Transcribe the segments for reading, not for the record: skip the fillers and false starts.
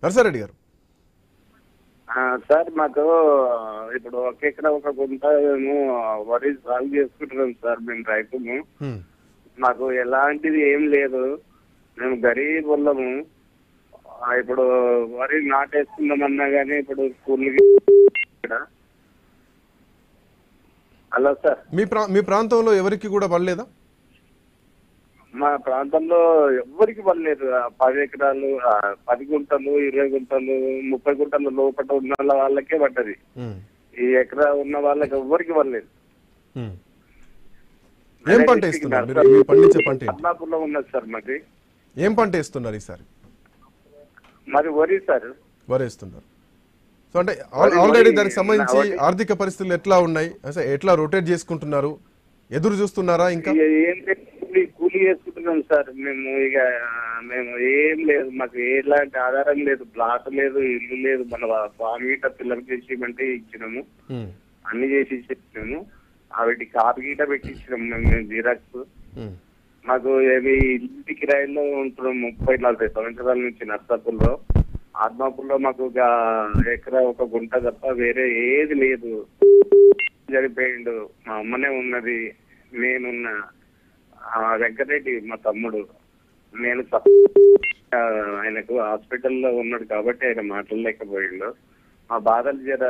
నర్సారెడ్డి గారు. సార్ మాకు ఇప్పుడు ఒక ఎకరా ఒక గుంట వరి సాగు చేసుకుంటున్నాం సార్. మేము రైతుము, మాకు ఎలాంటిది ఏం లేదు. మేము గరీబ్ వాళ్ళము. ఇప్పుడు వరి నాటేసుకుందామన్నా గానీ ఇప్పుడు స్కూల్కి. హలో సార్, మీ ప్రాంతంలో ఎవరికి కూడా పడలేదా? మా ప్రాంతంలో ఎవ్వరికి పడలేదు. 10 ఎకరాలు 10 గుంటలు 20 గుంటలు 30 గుంటల లోపల ఉన్న వాళ్ళకే పడ్డది. ఈ ఎకరా ఉన్న వాళ్ళకి ఎవ్వరికి పడలేదు. ఏం పంట వేస్తున్నారు మీరు? పండించే పంట అన్నాపూర్లో ఉన్నది సార్. మాది ఏం పంట వేస్తున్నారు ఈసారి? మరి వరి సార్. వరి వేస్తున్నారు. సో అంటే ఆల్రెడీ దానికి సంబంధించి ఆర్థిక పరిస్థితులు ఎట్లా ఉన్నాయి? అసలు ఎట్లా రొటేట్ చేసుకుంటున్నారు? ఎదురు చూస్తున్నారా? ఇంకా కూలీ చేసుకుంటున్నాం సార్. మేము ఏం లేదు, మాకు ఎలాంటి ఆధారం లేదు. ప్లాట్ లేదు, ఇల్లు లేదు. మన ఫామ్ గీట పిల్లలకి చేసేయమంటే ఇచ్చినాము, అన్ని చేసి ఇచ్చినాము. వాటి కాపీ గీట పెట్టించినాము మేము జిరాక్స్. మాకు ఏమి ఇంటి కిరాయిలో ఉంటున్నాం 30-40 సంవత్సరాల నుంచి. నర్సాపూర్లో, ఆత్మాపూర్లో మాకు ఎకరా ఒక గుంట తప్ప వేరే ఏది లేదు. చనిపోయిండు, మా అమ్మనే ఉన్నది, నేనున్నా. వెంకటరెడ్డి మా తమ్ముడు, నేను ఆయనకు హాస్పిటల్లో ఉన్నాడు కాబట్టి ఆయన మాట్లాడలేకపోయిండు. మా బాధలు జర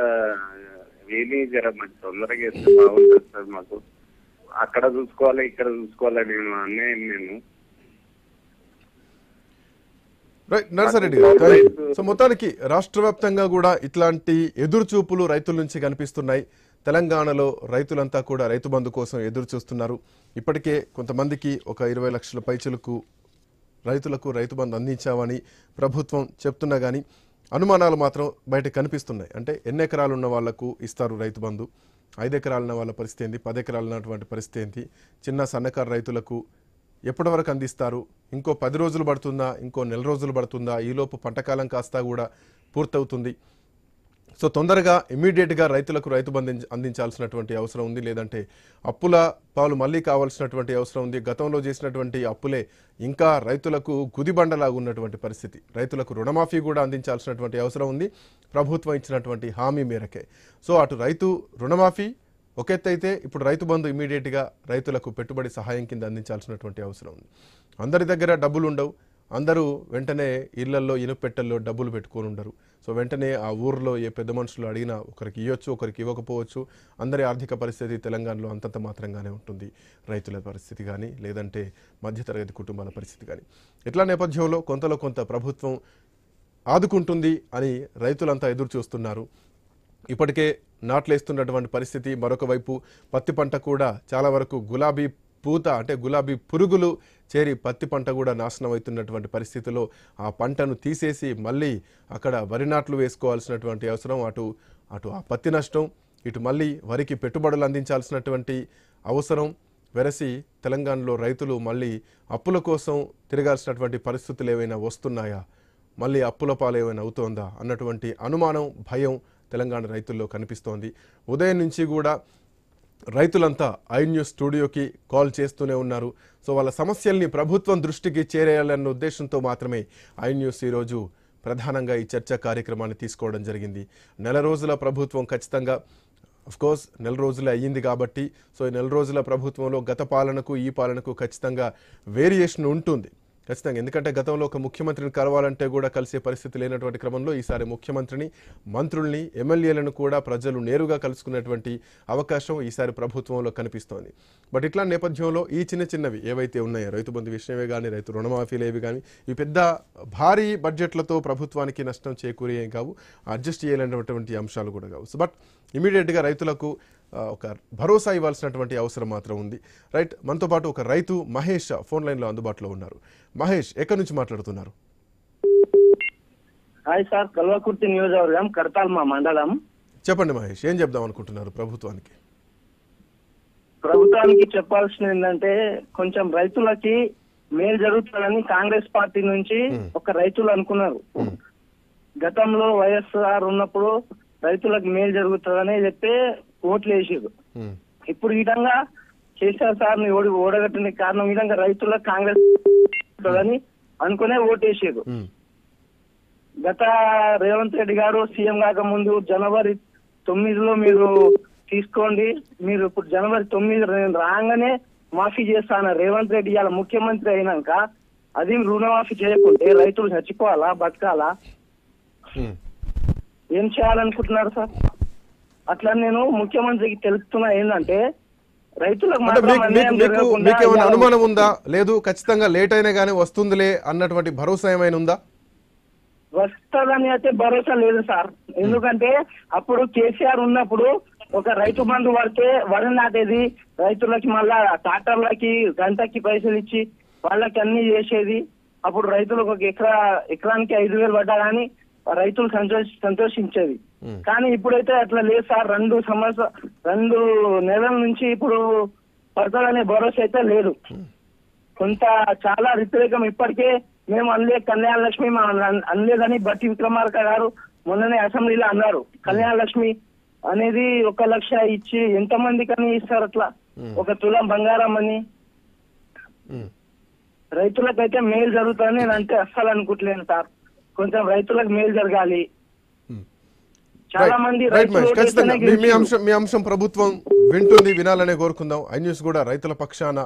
మాకు తొందరగా వేస్తే బాగుంటుంది సార్. మాకు అక్కడ చూసుకోవాలి, ఇక్కడ చూసుకోవాలి. నేను నర్సారెడ్డి గారు, సో మొత్తానికి రాష్ట్ర వ్యాప్తంగా కూడా ఇట్లాంటి ఎదురు చూపులు రైతుల నుంచి కనిపిస్తున్నాయి. తెలంగాణలో రైతులంతా కూడా రైతు బంధు కోసం ఎదురు చూస్తున్నారు. ఇప్పటికే కొంతమందికి ఒక 20 లక్షల పైచలకు రైతులకు రైతు బంధు అందించామని ప్రభుత్వం చెప్తున్నా కానీ అనుమానాలు మాత్రం బయట కనిపిస్తున్నాయి. అంటే ఎన్ని ఎకరాలు ఉన్న వాళ్లకు ఇస్తారు రైతు బంధు, 5 ఎకరాలు ఉన్న వాళ్ళ పరిస్థితి ఏంటి, 10 ఎకరాలు ఉన్నటువంటి పరిస్థితి ఏంటి, చిన్న సన్నకారు రైతులకు ఎప్పటి వరకు అందిస్తారు, ఇంకో 10 రోజులు పడుతుందా, ఇంకో నెల రోజులు పడుతుందా, ఈలోపు పంటకాలం కాస్తా కూడా పూర్తవుతుంది. సో తొందరగా ఇమీడియట్గా రైతులకు రైతు బంధు అందించాల్సినటువంటి అవసరం ఉంది. లేదంటే అప్పుల పాలు మళ్ళీ కావాల్సినటువంటి అవసరం ఉంది. గతంలో చేసినటువంటి అప్పులే ఇంకా రైతులకు గుదిబండలాగా ఉన్నటువంటి పరిస్థితి. రైతులకు రుణమాఫీ కూడా అందించాల్సినటువంటి అవసరం ఉంది ప్రభుత్వం ఇచ్చినటువంటి హామీ మేరకే. సో అటు రైతు రుణమాఫీ ఒక ఎత్తు అయితే, ఇప్పుడు రైతు బంధు ఇమీడియట్గా రైతులకు పెట్టుబడి సహాయం కింద అందించాల్సినటువంటి అవసరం ఉంది. అందరి దగ్గర డబ్బులు ఉండవు. అందరూ వెంటనే ఇళ్లల్లో ఇనుపెట్టల్లో డబ్బులు పెట్టుకొని ఉండరు. సో వెంటనే ఆ ఊర్లో ఏ పెద్ద మనుషులు అడిగినా ఒకరికి ఇవ్వచ్చు, ఒకరికి ఇవ్వకపోవచ్చు. అందరి ఆర్థిక పరిస్థితి తెలంగాణలో అంతంత మాత్రంగానే ఉంటుంది. రైతుల పరిస్థితి కానీ, లేదంటే మధ్యతరగతి కుటుంబాల పరిస్థితి కానీ. ఇట్లా నేపథ్యంలో కొంతలో కొంత ప్రభుత్వం ఆదుకుంటుంది అని రైతులంతా ఎదురు చూస్తున్నారు. ఇప్పటికే నాట్లేస్తున్నటువంటి పరిస్థితి. మరొక వైపు పత్తి పంట కూడా చాలా వరకు గులాబీ పూత, అంటే గులాబీ పురుగులు చేరి పత్తి పంట కూడా నాశనం అవుతున్నటువంటి పరిస్థితిలో ఆ పంటను తీసేసి మళ్ళీ అక్కడ వరి నాట్లు వేసుకోవాల్సినటువంటి అవసరం. అటు ఆ పత్తి నష్టం, ఇటు మళ్ళీ వరికి పెట్టుబడులు అందించాల్సినటువంటి అవసరం వెరసి తెలంగాణలో రైతులు మళ్ళీ అప్పుల కోసం తిరగాల్సినటువంటి పరిస్థితులు ఏవైనా వస్తున్నాయా, మళ్ళీ అప్పుల పాలు ఏమైనా అవుతోందా అన్నటువంటి అనుమానం, భయం తెలంగాణ రైతుల్లో కనిపిస్తోంది. ఉదయం నుంచి కూడా రైతులంతా ఐన్యూస్ స్టూడియోకి కాల్ చేస్తూనే ఉన్నారు. సో వాళ్ళ సమస్యల్ని ప్రభుత్వం దృష్టికి చేరేయాలన్న ఉద్దేశంతో మాత్రమే ఐన్యూస్ ఈరోజు ప్రధానంగా ఈ చర్చా కార్యక్రమాన్ని తీసుకోవడం జరిగింది. నెల రోజుల ప్రభుత్వం ఖచ్చితంగా, అఫ్కోర్స్ నెల రోజులే అయ్యింది కాబట్టి, సో ఈ నెల రోజుల ప్రభుత్వంలో గత పాలనకు ఈ పాలనకు ఖచ్చితంగా వేరియేషన్ ఉంటుంది ఖచ్చితంగా. ఎందుకంటే గతంలో ఒక ముఖ్యమంత్రిని కలవాలంటే కూడా కలిసే పరిస్థితి లేనటువంటి క్రమంలో ఈసారి ముఖ్యమంత్రిని, మంత్రుల్ని, ఎమ్మెల్యేలను కూడా ప్రజలు నేరుగా కలుసుకునేటువంటి అవకాశం ఈసారి ప్రభుత్వంలో కనిపిస్తోంది. బట్ ఇట్లా నేపథ్యంలో ఈ చిన్నవి ఏవైతే ఉన్నాయో, రైతు బంధు విషయమే కానీ, రైతు రుణమాఫీలు ఏవి కానీ, ఈ పెద్ద భారీ బడ్జెట్లతో ప్రభుత్వానికి నష్టం చేకూరే కావు, అడ్జస్ట్ చేయలేనటువంటి అంశాలు కూడా కావు. బట్ ఇమీడియట్గా రైతులకు ఒక భరోసా ఇవ్వాల్సినటువంటి అవసరం మాత్రం ఉంది. రైట్, మనతో పాటు ఒక రైతు మహేష్ ఫోన్ లైన్లో అందుబాటులో ఉన్నారు. మహేష్, ఎక్కడి నుంచి మాట్లాడుతున్నారు? హాయ్ సార్, కల్వకుర్తి నియోజకవర్గం, కడతాల్ మా మండలం. చెప్పండి మహేష్, ఏం చెప్దాం అనుకుంటున్నారు ప్రభుత్వానికి? ప్రభుత్వానికి చెప్పాల్సింది ఏంటంటే, కొంచెం రైతులకి మేలు జరుగుతుందని కాంగ్రెస్ పార్టీ నుంచి ఒక రైతులు అనుకున్నారు. గతంలో వైఎస్ఆర్ ఉన్నప్పుడు రైతులకు మేలు జరుగుతుందని చెప్పి ఓట్లు వేసారు. ఇప్పుడు ఈ విధంగా కేసీఆర్ సార్ ని ఓడగట్టిన కారణం ఈ విధంగా రైతులకు కాంగ్రెస్ అని అనుకునే ఓటు వేసారు. గత రేవంత్ రెడ్డి గారు సీఎం కాక ముందు జనవరి 9లో మీరు తీసుకోండి, మీరు ఇప్పుడు జనవరి 9 రాగానే మాఫీ చేస్తాను రేవంత్ రెడ్డి ఇవాళ ముఖ్యమంత్రి అయినాక అది రుణమాఫీ చేయకుంటే రైతులు చచ్చిపోవాలా బతకాలా? ఏం చేయాలనుకుంటున్నారు సార్? అట్లా నేను ముఖ్యమంత్రికి తెలుపుతున్నా ఏంటంటే రైతులకు మీకేమైనా అనుమానం ఉందా? లేదు ఖచ్చితంగా లేట్ అయినా గానీ వస్తుందిలే అన్నటువంటి భరోసా ఏమైనా ఉందా? వస్తుందని అయితే భరోసా లేదు సార్. ఎందుకంటే అప్పుడు కేసీఆర్ ఉన్నప్పుడు ఒక రైతు బంధు పడితే వరి నాటేది, రైతులకి మళ్ళా ట్రాక్టర్లకి గంటకి పైసలు ఇచ్చి వాళ్ళకి అన్ని చేసేది. అప్పుడు రైతులకు ఒక ఎకరానికి 5,000 పడ్డా కానీ రైతులు సంతోషించేది. కానీ ఇప్పుడైతే అట్లా లేదు సార్. 2 నెలల నుంచి ఇప్పుడు పడతాదనే భరోసా అయితే లేదు. కొంత చాలా వ్యతిరేకం. ఇప్పటికే మేము కళ్యాణ లక్ష్మి అనలేదని బట్టి విక్రమార్క గారు మొన్ననే అసెంబ్లీలో అన్నారు. కళ్యాణ లక్ష్మి అనేది 1 లక్ష ఇచ్చి ఎంతమంది కానీ ఇస్తారు అట్లా 1 తులం బంగారం అని? రైతులకైతే మేలు జరుగుతుందని నేను అంటే అస్సలు అనుకుంటలేను సార్. కొంచెం రైతులకు మేలు జరగాలి. చాలా మంది మీ అంశం ప్రభుత్వం వింటుంది, వినాలనే కోరుకుందాం. ఐన్యూస్ కూడా రైతుల పక్షాన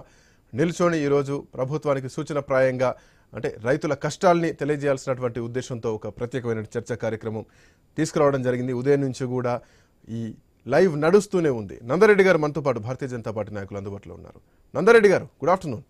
నిల్చొని ఈరోజు ప్రభుత్వానికి సూచనప్రాయంగా అంటే రైతుల కష్టాల్ని తెలియజేయాల్సినటువంటి ఉద్దేశంతో ఒక ప్రత్యేకమైన చర్చా కార్యక్రమం తీసుకురావడం జరిగింది. ఉదయం నుంచి కూడా ఈ లైవ్ నడుస్తూనే ఉంది. నందరెడ్డి గారు మనతో పాటు భారతీయ జనతా పార్టీ నాయకులు అందుబాటులో ఉన్నారు. నందరెడ్డి గారు, గుడ్ ఆఫ్టర్నూన్.